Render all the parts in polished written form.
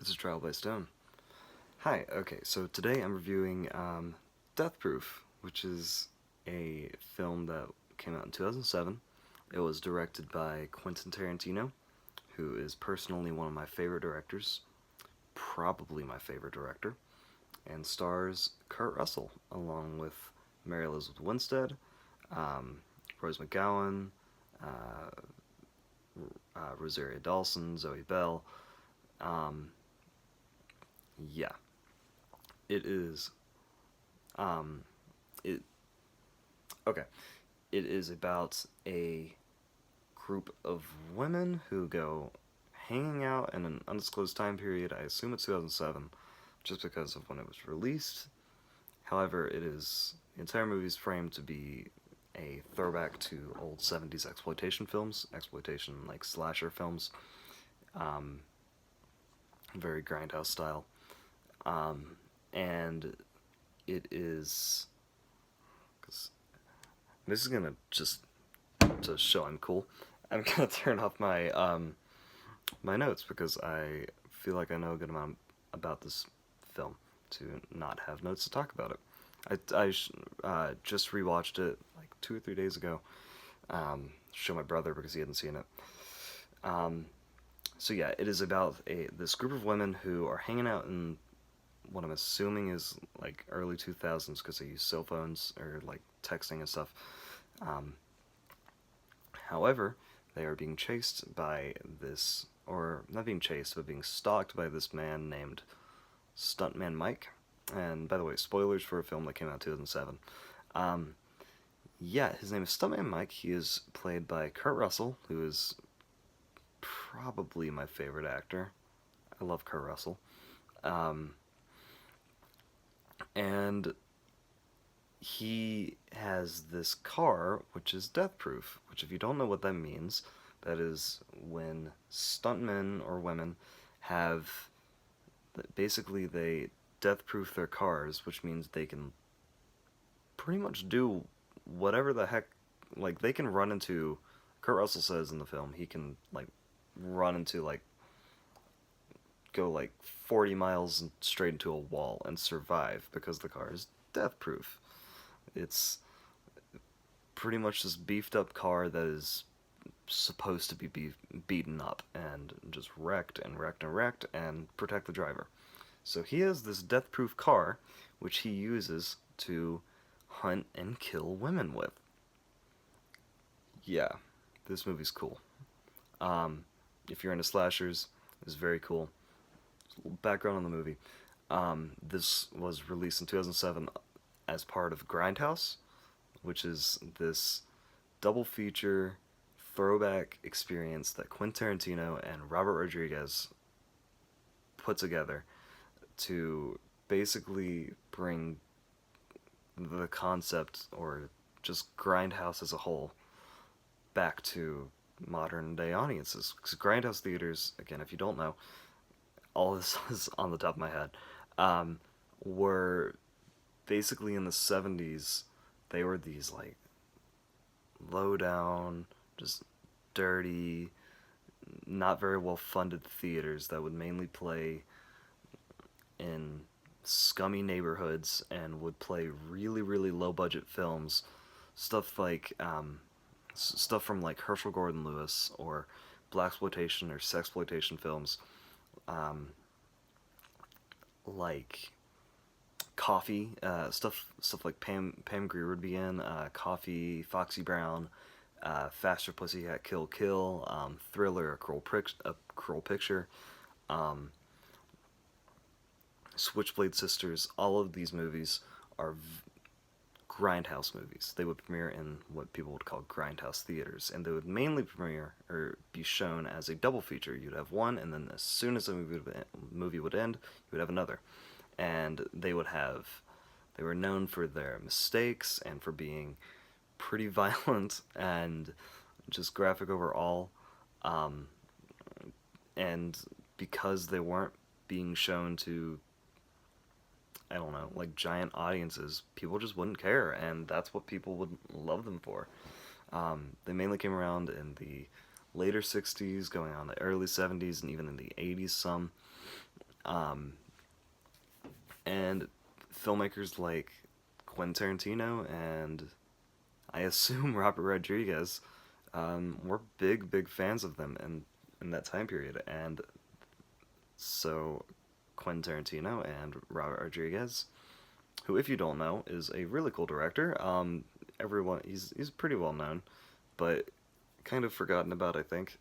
This is Trial by Stone. Hi, okay, so today I'm reviewing Death Proof, which is a film that came out in 2007. It was directed by Quentin Tarantino, who is personally one of my favorite directors, probably my favorite director, and stars Kurt Russell, along with Mary Elizabeth Winstead, um, Rose McGowan, uh, Rosario Dawson, Zoe Bell. Um, yeah, it is. Um, it Okay. It is about a group of women who go hanging out in an undisclosed time period. I assume it's 2007, just because of when it was released. However, the entire movie is framed to be a throwback to old 70s exploitation films, exploitation like slasher films, um, very grindhouse style. Um, and it is. Cause this is gonna just to show I'm cool. I'm gonna turn off my notes because I feel like I know a good amount about this film to not have notes to talk about it. I just rewatched it like 2 or 3 days ago. Show my brother because he hadn't seen it. Um, so yeah, it is about this group of women who are hanging out in what I'm assuming is like early 2000s because they use cell phones or like texting and stuff. Um, However, they are being chased by this, or not being chased, but being stalked by this man named Stuntman Mike. And by the way, spoilers for a film that came out in 2007. Um, yeah, his name is Stuntman Mike. He is played by Kurt Russell, who is probably my favorite actor. I love Kurt Russell. Um, and he has this car, which is death proof, which, if you don't know what that means, that is when stuntmen or women have basically they death proof their cars, which means they can pretty much do whatever the heck. Like, they can run into. Kurt Russell says in the film he can, like, run into, like, go like 40 miles straight into a wall and survive because the car is death proof. It's pretty much this beefed up car that is supposed to be beaten up and just wrecked and wrecked and wrecked and protect the driver. So he has this death proof car which he uses to hunt and kill women with. Yeah, this movie's cool. Um, if you're into slashers, it's very cool. Background on the movie. This was released in 2007 as part of Grindhouse, which is this double feature throwback experience that Quentin Tarantino and Robert Rodriguez put together to basically bring the concept, or just Grindhouse as a whole, back to modern day audiences. Because Grindhouse theaters, again, if you don't know, all this is on the top of my head, um, were basically in the 70s. They were these like low down, just dirty, not very well funded theaters that would mainly play in scummy neighborhoods and would play really, really low budget films. Stuff like, stuff from like Herschel Gordon Lewis or blaxploitation or sexploitation films, um, like Coffee, stuff like Pam Grier would be in, Coffee, Foxy Brown, Faster Pussycat Kill Kill, Thriller, A Cruel Picture, um, Switchblade Sisters. All of these movies are grindhouse movies. They would premiere in what people would call grindhouse theaters, and they would mainly premiere or be shown as a double feature. You'd have one, and then as soon as the movie would end, you would have another. And they were known for their mistakes and for being pretty violent and just graphic overall. Um, and because they weren't being shown to, I don't know, like giant audiences, people just wouldn't care, and that's what people would love them for. They mainly came around in the later 60s, going on the early 70s, and even in the 80s some. Um, and filmmakers like Quentin Tarantino and I assume Robert Rodriguez were big fans of them in that time period. And so Quentin Tarantino and Robert Rodriguez, who, if you don't know, is a really cool director. Everyone, he's pretty well known, but kind of forgotten about, I think.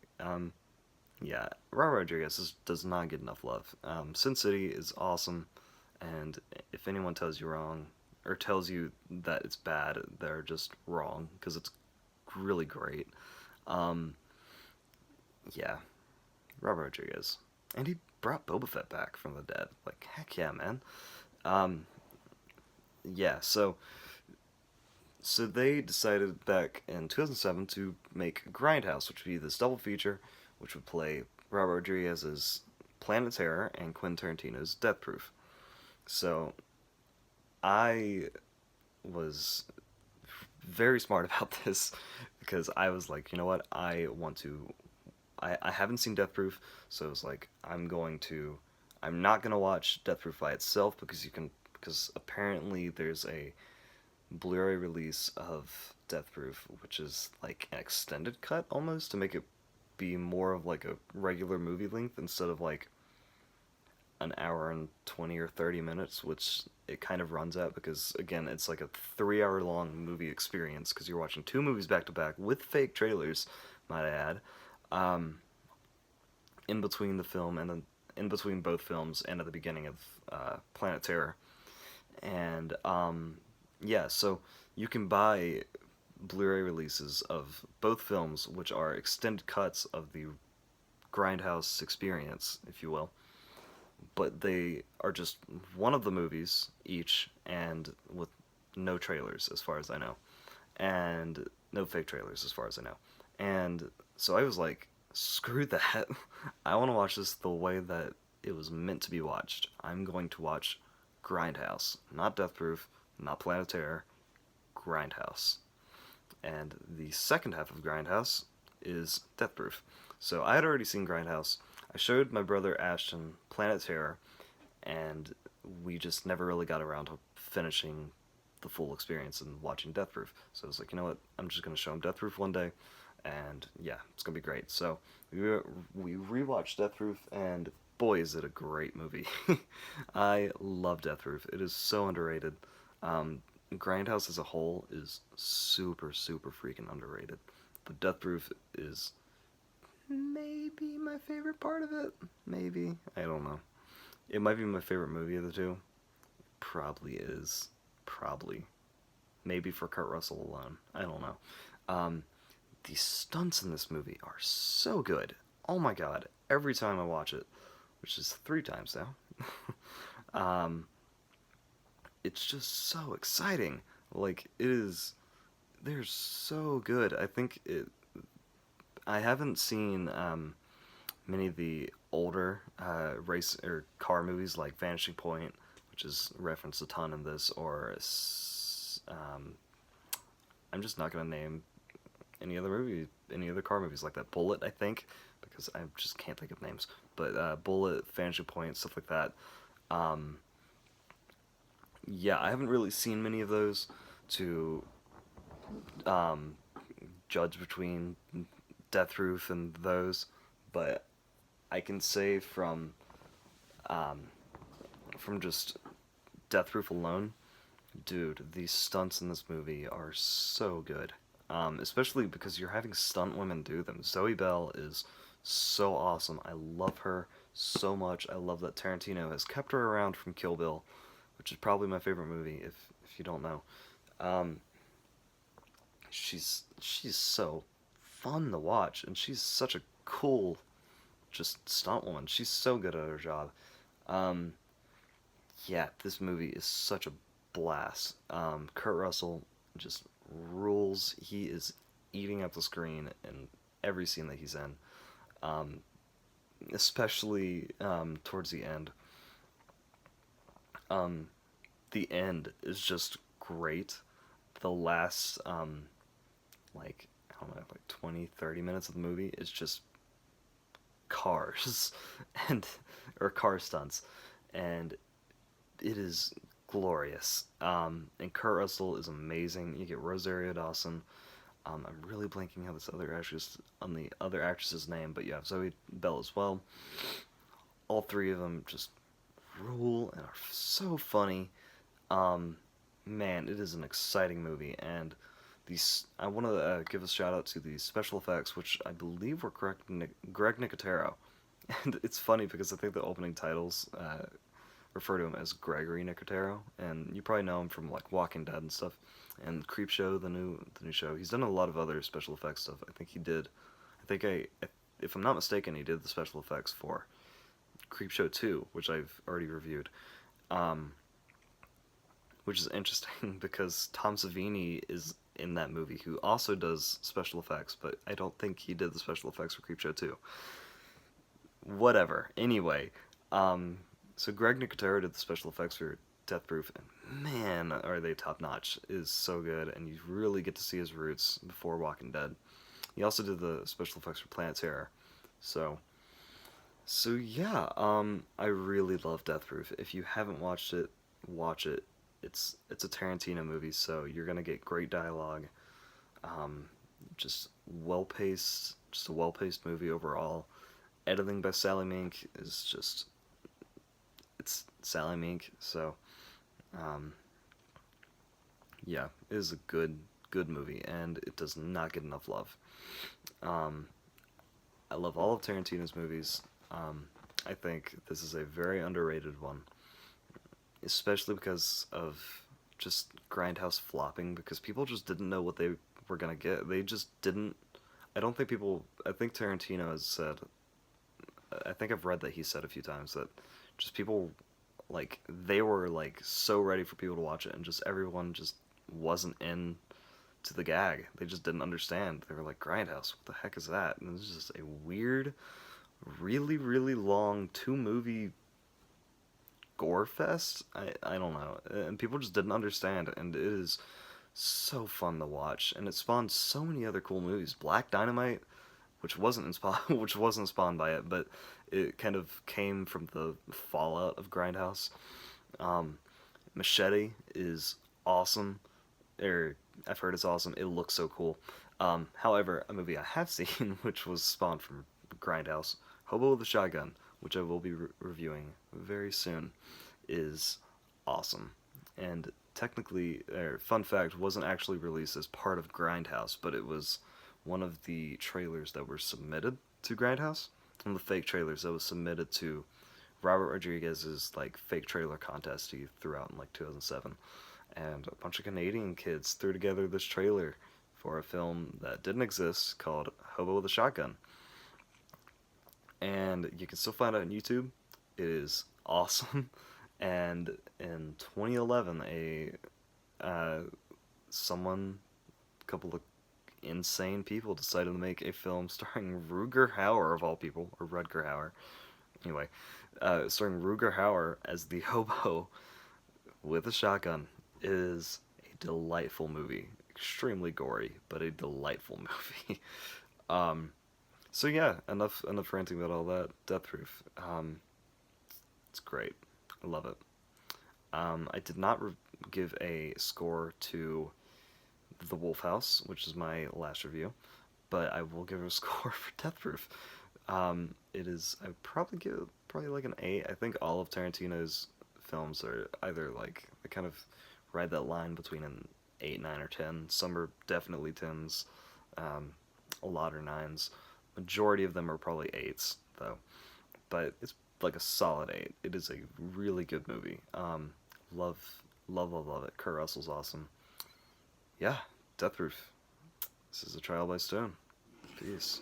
Yeah, Robert Rodriguez does not get enough love. Sin City is awesome, and if anyone tells you wrong or tells you that it's bad, they're just wrong because it's really great. Um, yeah, Robert Rodriguez, and he brought Boba Fett back from the dead. Like heck yeah, man. Um, yeah, so they decided back in 2007 to make Grindhouse, which would be this double feature, which would play Robert Rodriguez's Planet Terror and Quentin Tarantino's Death Proof. So I was very smart about this because I was like, you know what, I want to. I haven't seen Death Proof, so it was like I'm not gonna watch Death Proof by itself because apparently there's a Blu-ray release of Death Proof, which is like an extended cut almost to make it be more of like a regular movie length instead of like an hour and 20 or 30 minutes, which it kind of runs out because again, it's like a 3 hour long movie experience because you're watching two movies back to back with fake trailers, might I add, um, in between the film and then in between both films and at the beginning of Planet Terror. And yeah, so you can buy Blu-ray releases of both films, which are extended cuts of the Grindhouse experience, if you will. But they are just one of the movies each, and with no trailers, as far as I know, and no fake trailers, as far as I know. And so I was like, screw that. I want to watch this the way that it was meant to be watched. I'm going to watch Grindhouse, not Death Proof, not Planet Terror, Grindhouse. And the second half of Grindhouse is Death Proof. So I had already seen Grindhouse. I showed my brother Ashton Planet Terror, and we just never really got around to finishing the full experience and watching Death Proof. So I was like, you know what? I'm just gonna show him Death Proof one day, and yeah, it's gonna be great. So we rewatched Death Proof, and boy, is it a great movie! I love Death Proof. It is so underrated. Um, Grindhouse as a whole is super freaking underrated, but Death Proof is maybe my favorite part of it. Maybe, I don't know. It might be my favorite movie of the two. Probably is. Probably. Maybe for Kurt Russell alone. I don't know. Um, the stunts in this movie are so good. Oh my god. Every time I watch it, which is 3 times now, it's just so exciting. Like, it is. They're so good. I think it. I haven't seen many of the older race or car movies like Vanishing Point, which is referenced a ton in this, or I'm just not gonna name any other car movies like that. Bullet, I think, because I just can't think of names. But Bullet, Vanishing Point, stuff like that. Um, yeah, I haven't really seen many of those to um, judge between Death Proof and those, but I can say um, from just Death Proof alone, dude, these stunts in this movie are so good. Especially because you're having stunt women do them. Zoe Bell is so awesome. I love her so much. I love that Tarantino has kept her around from Kill Bill, which is probably my favorite movie. If you don't know, um, she's so fun to watch, and she's such a cool just stunt woman. She's so good at her job. Um, yeah, this movie is such a blast. Kurt Russell just rules. He is eating up the screen in every scene that he's in, um, especially towards the end. Um, the end is just great. The last, like, I don't know, like 20, 30 minutes of the movie is just cars and or car stunts, and it is glorious. And Kurt Russell is amazing. You get Rosario Dawson. I'm really blanking on the other actress's name, but you have Zoe Bell as well. All three of them just rule and are so funny. Um, Man, it is an exciting movie, and these I want to give a shout out to the special effects, which I believe were correct, Greg Nicotero. And it's funny because I think the opening titles refer to him as Gregory Nicotero, and you probably know him from like Walking Dead and stuff, and Creepshow, the new show. He's done a lot of other special effects stuff. I think he did. If I'm not mistaken, he did the special effects for Creepshow 2, which I've already reviewed. Um, which is interesting because Tom Savini is in that movie, who also does special effects, but I don't think he did the special effects for Creepshow 2. Whatever. Anyway, so Greg Nicotero did the special effects for Death Proof, and man, are they top notch! It is so good, and you really get to see his roots before Walking Dead. He also did the special effects for Planet Terror, so yeah. I really love Death Proof. If you haven't watched it, watch it. It's a Tarantino movie, so you're gonna get great dialogue. Um, just just a well paced movie overall. Editing by Sally Mink is just it's Sally Mink, so um, yeah, it is a good movie, and it does not get enough love. Um, I love all of Tarantino's movies. I think this is a very underrated one, especially because of just Grindhouse flopping, because people just didn't know what they were gonna get. They just didn't. I don't think people. I think Tarantino has said. I think I've read that he said a few times that just people like they were like so ready for people to watch it, and just everyone just wasn't in to the gag. They just didn't understand. They were like, Grindhouse, what the heck is that? And it was just a weird, really long 2 movie gore fest. I don't know, and people just didn't understand, and it is so fun to watch, and it spawned so many other cool movies. Black Dynamite, which wasn't which wasn't spawned by it, but it kind of came from the fallout of Grindhouse. Um, Machete is awesome, or I've heard it's awesome. It looks so cool. However, a movie I have seen, which was spawned from Grindhouse, Hobo with a Shotgun, which I will be reviewing very soon, is awesome. And technically, fun fact, wasn't actually released as part of Grindhouse, but it was one of the trailers that were submitted to Grindhouse, one of the fake trailers that was submitted to Robert Rodriguez's like fake trailer contest he threw out in like 2007, and a bunch of Canadian kids threw together this trailer for a film that didn't exist called Hobo with a Shotgun, and you can still find it on YouTube. It is awesome, and in 2011, uh, someone, a couple of insane people decided to make a film starring Rutger Hauer of all people, or Rutger Hauer. Anyway, starring Rutger Hauer as the hobo with a shotgun. It is a delightful movie, extremely gory, but a delightful movie. um, so yeah, enough ranting about all that. Death Proof. It's great. I love it. I did not give a score to The Wolf House, which is my last review, but I will give it a score for Death Proof. It is. I would probably give it probably like an 8. I think all of Tarantino's films are either like they kind of ride that line between an 8, 9, or 10. Some are definitely 10s. A lot are 9s. Majority of them are probably 8s though, but it's like a solid 8. It is a really good movie. Love it. Kurt Russell's awesome. Yeah, Death Proof. This is a Trial by Stone. Peace.